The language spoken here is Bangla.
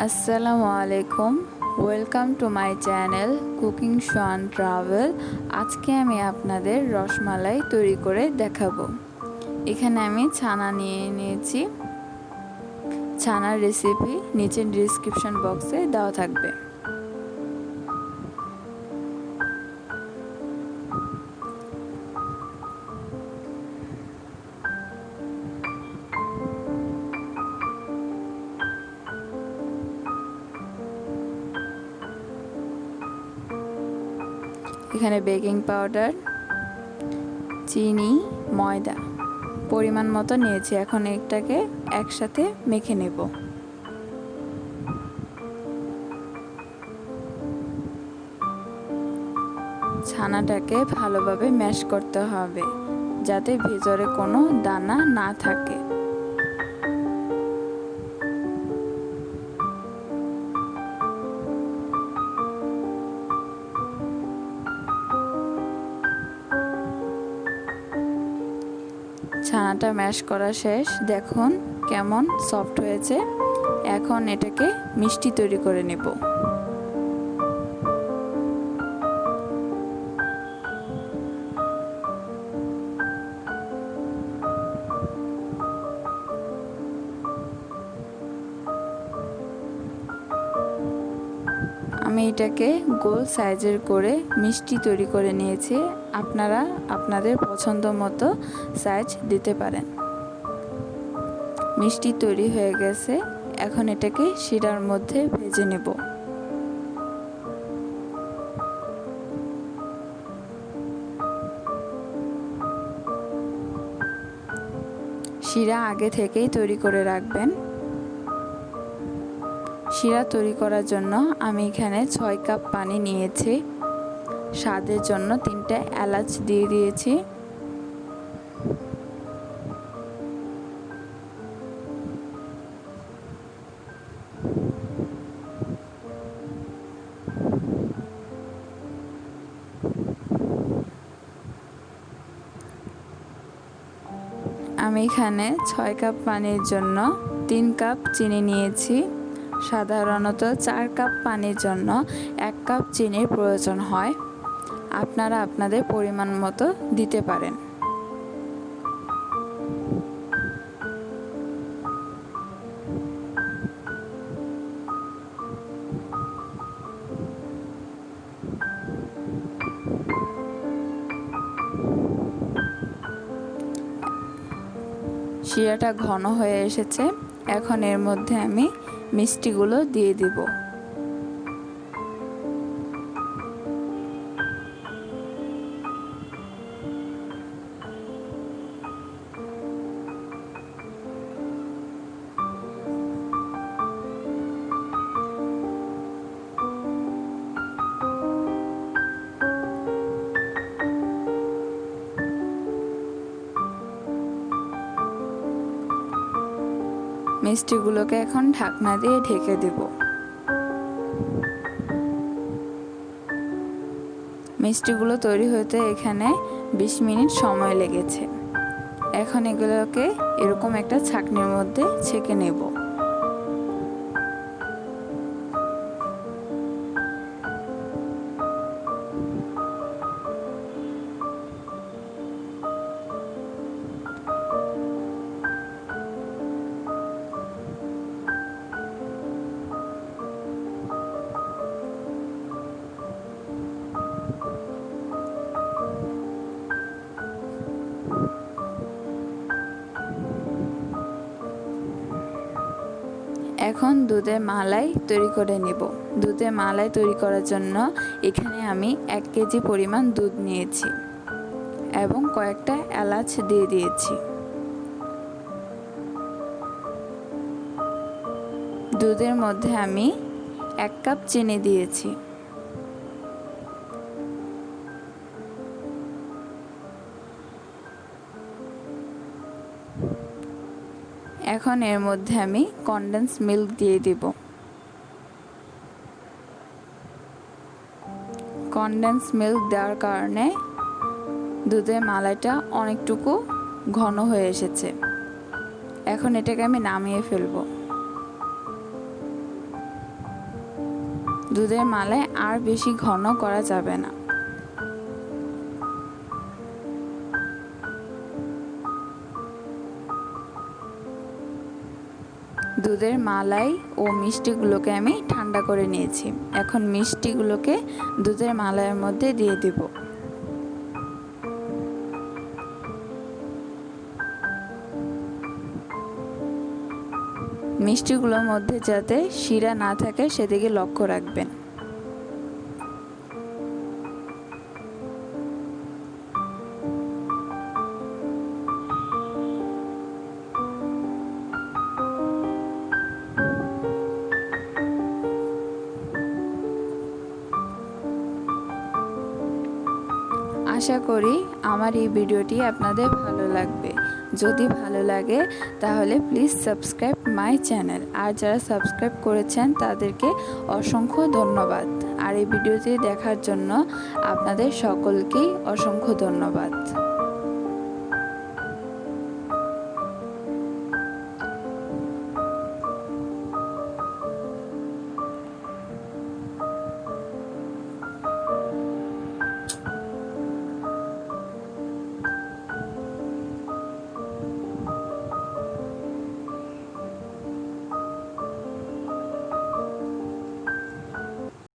আসসালামু আলাইকুম, welcome to my channel cooking show and travel. আজকে আমি আপনাদের রসমালাই তৈরি করে দেখাবো। এখানে আমি ছানা নিয়ে নিয়েছি। ছানার রেসিপি নিচের ডিসক্রিপশন বক্সে দেওয়া থাকবে। এখানে বেকিং পাউডার, চিনি, ময়দা পরিমাণ মতো নিয়েছি। এখন এটাকে একসাথে মেখে নেব। ছানাটাকে ভালোভাবে ম্যাশ করতে হবে যাতে ভেতরে কোনো দানা না থাকে। ছানাটা ম্যাশ করা শেষ, দেখুন কেমন সফট হয়েছে। এখন এটাকে মিষ্টি তৈরি করে নেব। আমি এটাকে গোল সাইজের করে মিষ্টি তৈরি করে নিয়েছি। আপনারা আপনাদের পছন্দ মতো সাইজ দিতে পারেন। মিষ্টি তৈরি হয়ে গেছে, এখন এটাকে শিরার মধ্যে ভেজে নেব। শিরা আগে থেকেই তৈরি করে রাখবেন। শিরা তৈরি করার জন্য আমি এখানে 6 কাপ পানি নিয়েছি। স্বাদের জন্য 3টা এলাচ দিয়ে দিয়েছি। আমি এখানে 6 কাপ পানির জন্য 3 কাপ চিনি নিয়েছি। সাধারণত 4 কাপ পানির জন্য 1 কাপ চিনির প্রয়োজন হয়। আপনারা আপনাদের পরিমাণ মতো দিতে পারেন। শিরাটা ঘন হয়ে এসেছে, এখন এর মধ্যে আমি মিষ্টিগুলো দিয়ে দিব। মিষ্টিগুলোকে এখন ঢাকনা দিয়ে ঢেকে দেব। মিষ্টিগুলো তৈরি হতে এখানে 20 মিনিট সময় লেগেছে। এখন এগুলোকে এরকম একটা ছাঁকনির মধ্যে ছেঁকে নেব। এখন দুধের মালাই তৈরি করে নেব। দুধের মালাই তৈরি করার জন্য এখানে আমি 1 কেজি পরিমাণ দুধ নিয়েছি এবং কয়েকটা এলাচ দিয়ে দিয়েছি। দুধের মধ্যে আমি 1 কাপ চিনি দিয়েছি। এখন এর মধ্যে আমি কনডেন্স মিল্ক দিয়ে দিব। কনডেন্স মিল্ক দেওয়ার কারণে দুধের মালাইটা অনেকটুকু ঘন হয়ে এসেছে। এখন এটাকে আমি নামিয়ে ফেলবো। দুধের মালাই আর বেশি ঘন করা যাবে না। দুধের মালাই ও মিষ্টিগুলোকে আমি ঠান্ডা করে নিয়েছি। এখন মিষ্টিগুলোকে দুধের মালাইয়ের মধ্যে দিয়ে দিব। মিষ্টিগুলোর মধ্যে যাতে শিরা না থাকে সেদিকে লক্ষ্য রাখবেন। আশা করি আমার এই ভিডিওটি আপনাদের ভালো লাগবে। যদি ভালো লাগে তাহলে প্লিজ সাবস্ক্রাইব মাই চ্যানেল। আর যারা সাবস্ক্রাইব করেছেন তাদেরকে অসংখ্য ধন্যবাদ। আর এই ভিডিওটি দেখার জন্য আপনাদের সকলকেই অসংখ্য ধন্যবাদ।